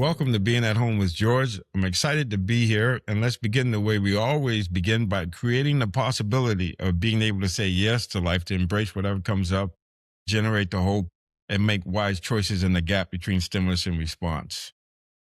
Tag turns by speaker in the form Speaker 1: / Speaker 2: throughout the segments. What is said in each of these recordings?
Speaker 1: Welcome to Being at Home with George. I'm excited to be here, and let's begin the way we always begin, by creating the possibility of being able to say yes to life, to embrace whatever comes up, generate the hope, and make wise choices in the gap between stimulus and response.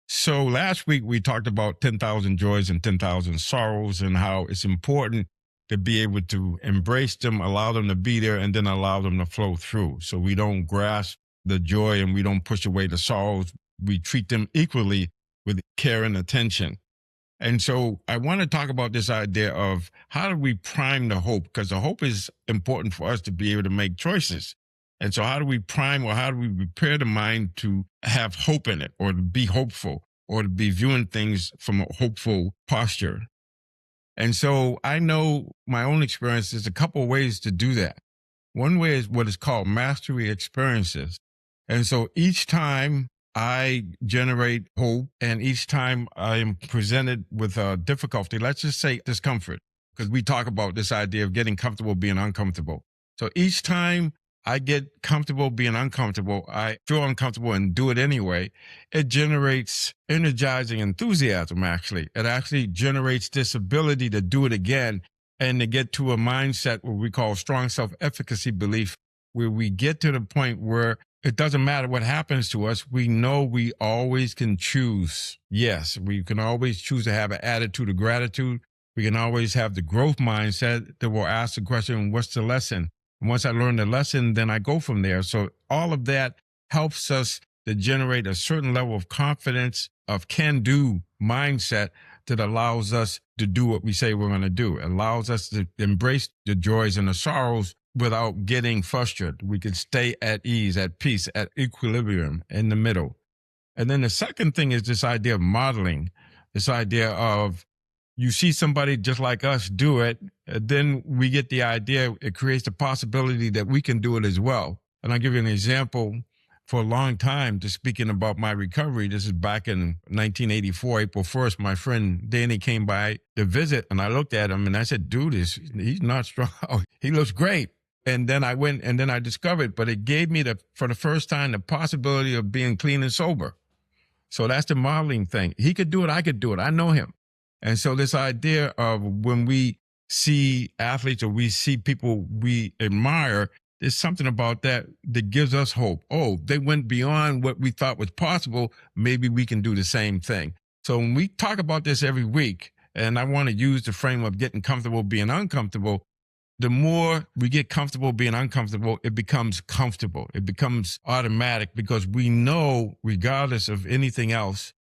Speaker 1: So last week we talked about 10,000 joys and 10,000 sorrows, and how it's important to be able to embrace them, allow them to be there, and then allow them to flow through. So we don't grasp the joy and we don't push away the sorrows. We treat them equally with care and attention. And so I want to talk about this idea of how do we prime the hope? Because the hope is important for us to be able to make choices. And so how do we prime, or how do we prepare the mind to have hope in it, or to be hopeful, or to be viewing things from a hopeful posture? And so I know my own experience, there's a couple of ways to do that. One way is what is called mastery experiences. And so each time I generate hope, and each time I am presented with a difficulty, let's just say discomfort, because we talk about this idea of getting comfortable being uncomfortable. So each time I get comfortable being uncomfortable, I feel uncomfortable and do it anyway, it generates energizing enthusiasm, actually. It actually generates this ability to do it again and to get to a mindset what we call strong self-efficacy belief, where we get to the point where it doesn't matter what happens to us. We know we always can choose. Yes, we can always choose to have an attitude of gratitude. We can always have the growth mindset that will ask the question, what's the lesson? And once I learn the lesson, then I go from there. So all of that helps us to generate a certain level of confidence, of can-do mindset that allows us to do what we say we're going to do. It allows us to embrace the joys and the sorrows without getting frustrated. We can stay at ease, at peace, at equilibrium, in the middle. And then the second thing is this idea of modeling, this idea of you see somebody just like us do it, then we get the idea, it creates the possibility that we can do it as well. And I'll give you an example. For a long time, just speaking about my recovery, this is back in 1984, April 1st, my friend Danny came by to visit, and I looked at him and I said, dude, he's not strong. He looks great. And then I went and then I discovered, but it gave me for the first time, the possibility of being clean and sober. So that's the modeling thing. He could do it. I could do it. I know him. And so this idea of when we see athletes or we see people we admire, there's something about that gives us hope. Oh, they went beyond what we thought was possible. Maybe we can do the same thing. So when we talk about this every week, and I want to use the frame of getting comfortable being uncomfortable, the more we get comfortable being uncomfortable, it becomes comfortable. It becomes automatic, because we know, regardless of anything else,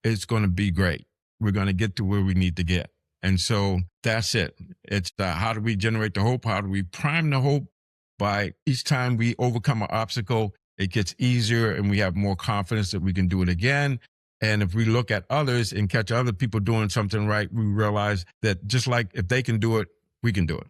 Speaker 1: it's going to be great. We're going to get to where we need to get. And so that's it. It's how do we generate the hope? How do we prime the hope? By each time we overcome an obstacle, it gets easier and we have more confidence that we can do it again. And if we look at others and catch other people doing something right, we realize that just like if they can do it, we can do it.